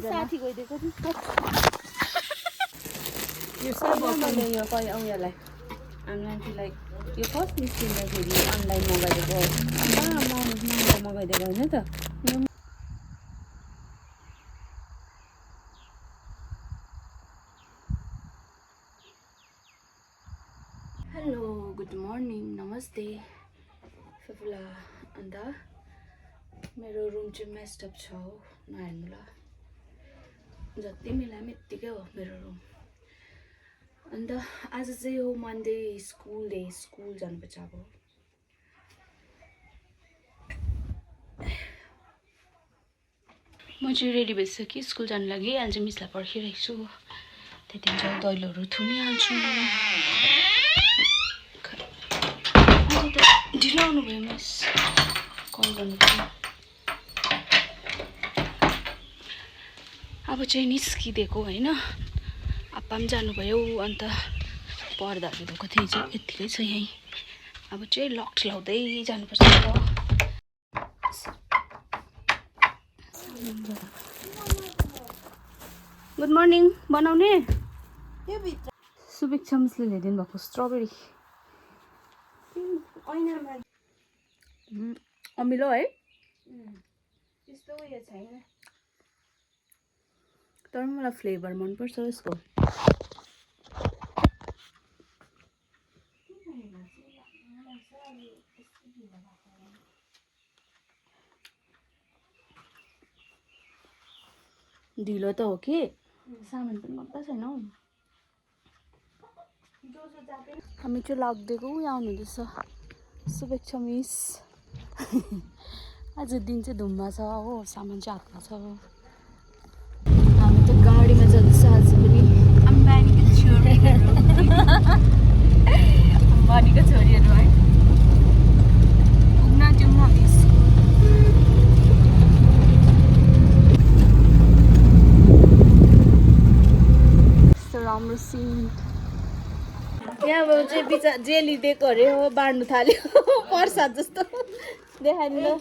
साथी गइदिएको नि यो सब मैले यो कहिले उयोलाई आमालाई यो फर्स्ट निस्किँदाखेरि अनलाइन मगाइदिएको महँगो मगाइदिएको होइन त हेलो गुड मर्निङ नमस्ते सबैलाई अन्त मेरो रुम चाहिँ मेस्टअप छ हो नहेर्नु ल जति मिलाए पनि यत्तिकै हो मेरो रुम अन्त आज चाहिँ हो मन्डे स्कुल डे स्कुल जानुपर्छ अब म चाहिँ रेडी भइसकेँ स्कुल जानु लागि अहिले चाहिँ मिसलाई पर्खिरहेको छु त्यति चाहिँ दैलोहरू थुनिहाल्छु आज त ढिलो आउनुभयो मिस कल गर्नु अब चाहिँ निस्किदिएको होइन आप्पा पनि जानुभयो अन्त पर्दाहरू धोएको थिएँ चाहिँ यत्तिकै छ यहीँ अब चाहिँ लक लाउँदै जानुपर्छ गुड मर्निङ बनाउने सुभिक्षा मिसले ल्याइदिनु भएको स्ट्रबेरी अमिलो है त्यस्तो उयो छैन तर मलाई फ्लेभर मनपर्छ यसको ढिलो त हो कि सामान पनि मजा छैन हौ हामी चाहिँ लाग्दिएको उयो आउनुहुँदैछ शुभेच्छा मिस आज दिन चाहिँ धुम्मा छ हो सामान चाहिँ हातमा छ हामी त गाडीमा जाँदैछ आज पनि अम्बानीको छोरीहरू अम्बानीको छोरीहरू है पुग्न जाउँ हामी राम्रो सिन यहाँ अब चाहिँ बिचा जेली दिएको अरे हो बाँड्नु थाल्यो प्रसाद जस्तो देखाइदिनु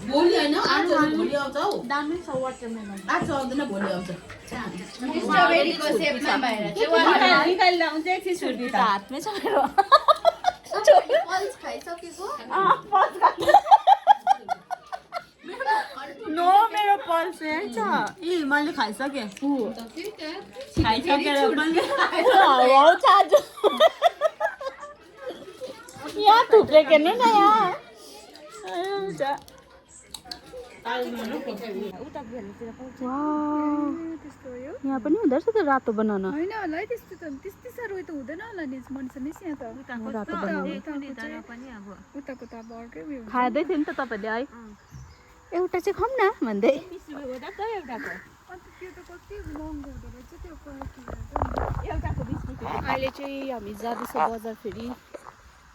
भोलि होइन आज भोलि आउँछ हौ दामी छ वाटरमेलन आज आउँदैन भोलि आउँछ स्ट्रबेरीको सेपमा भएर चाहिँ निकाल्दा हुन्छ एकछिन छुर्ती त हातमै छ मेरो पल्स खाइसकेको नो मेरो पल्स यही छ ए मैले खाइसकेँ खाइसकेर पनि हावा चाजु यहाँ थुप्रेको नि न यहाँ यहाँ पनि हुँदो रहेछ त रातो बनाना होइन होला है त्यस्तो त त्यति साह्रो त हुँदैन होला नि मनिषा मिस यहाँ त रातो बनाना उताको त अब अर्कै उयो खाँदै थियो नि त तपाईँले है एउटा चाहिँ खाऊँ न भन्दै अन्त त्यो त कति महँगो हुँदो रहेछ त्यो अहिले चाहिँ हामी जाँदैछौँ बजार फेरि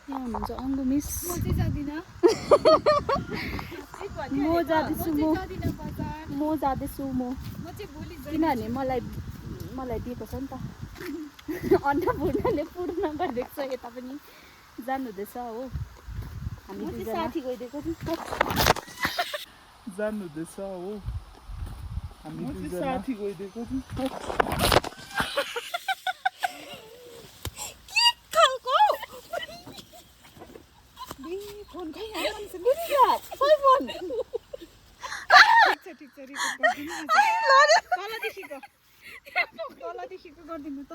यहाँ हुनुहुन्छ अङ्गु मिस म चाहिँ जाँदिनँ म जाँदैछु म जाँदैछु म चाहिँ भोलि किनभने मलाई दिएको छ नि त अन्नपूर्णले पूर्ण गरिदिएको छ यता पनि जानुहुँदैछ हो हामी साथी गइदिएको नि जानुहुँदैछ हो हामी साथी गइदिएको नि तलदेखिको गरिदिनु त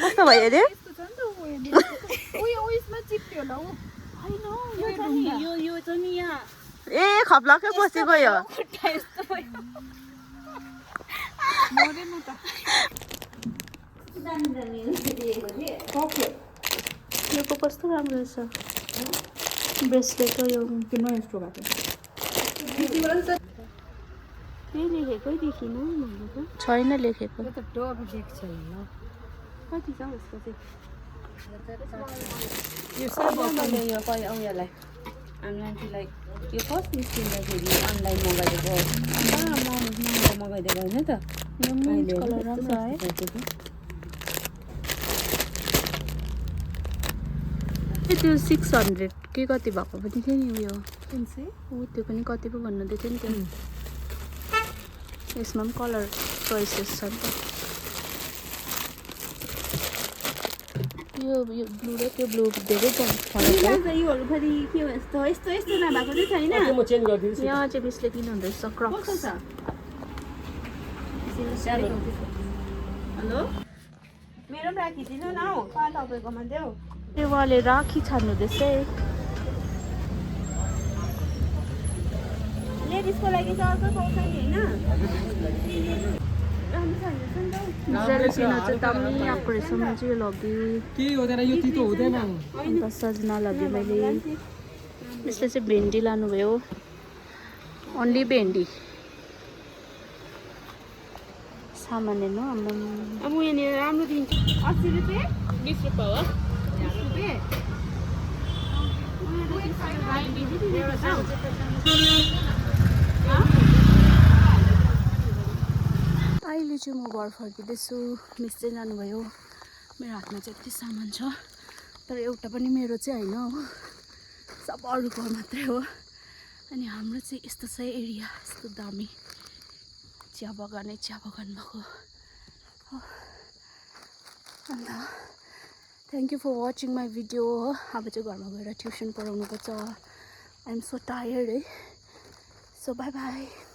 कस्तो भयो अरे यस्तो छ नि त उयो उयसमा चिप्ट्यो होला होइन यो छ नि यहाँ ए खप्लकै बसी गयो मरेन त यो कस्तो राम्रो रहेछ ब्रेसलेट हो यो किन यस्तो भएको त्यही लेखेकै देखिनँ भनेको छैन लेखेको त डर लेख्छ होइन कति छ यसको चाहिँ यो सब मैले यो कहिले उयोलाई आमालाई यो फर्स्ट निस्किँदाखेरि अनलाइन मगाइदिएको महँगो मगाइदिएको होइन त यो मिन्ट कलर राम्रो छ है त्यो 600 के कति भएको पनि थियो नि उयो त्यो पनि कति पो भन्नुहुँदै थियो नि त्यो यसमा पनि कलर चोइसेस छ नि त यो ब्लू र त्यो ब्लू धेरै फरक छ योहरू फेरि के हो यस्तो यस्तो यस्तो नभएको चाहिँ छैन म चेन्ज गरिदिन्छु यहाँ चाहिँ मिसले किन्नुहुँदैछ क्रक्स हेलो मेरो पनि राखिदिनु न हौ तपाईँकोमा देऊ त्यो उहाँले राखी छान्नुहुँदैछ है लेडिजको लागि चाहिँ अर्को पाउँछ नि होइन जरा किन चाहिँ दामी आएको रहेछ मैले चाहिँ यो लगेँ के हुँदैन यो तितो हुँदैन अन्त सजना लगेँ मैले यसले चाहिँ भेन्डी लानुभयो ओन्ली भेन्डी सामान्य न अब यहाँनिर राम्रो दिन्छ 80 रुपियाँ 20 रुपये हो 20 अहिले चाहिँ म घर फर्किँदैछु मिस चाहिँ लानुभयो मेरो हातमा चाहिँ यति सामान छ तर एउटा पनि मेरो चाहिँ होइन हो सब अरूको मात्रै हो अनि हाम्रो चाहिँ यस्तो छ एरिया यस्तो दामी चिया बगान भएको हो अन्त thank you for watching my video हो अब चाहिँ घरमा गएर ट्युसन पढाउनु पर्छ आई एम सो टायर्ड है सो बाई बाई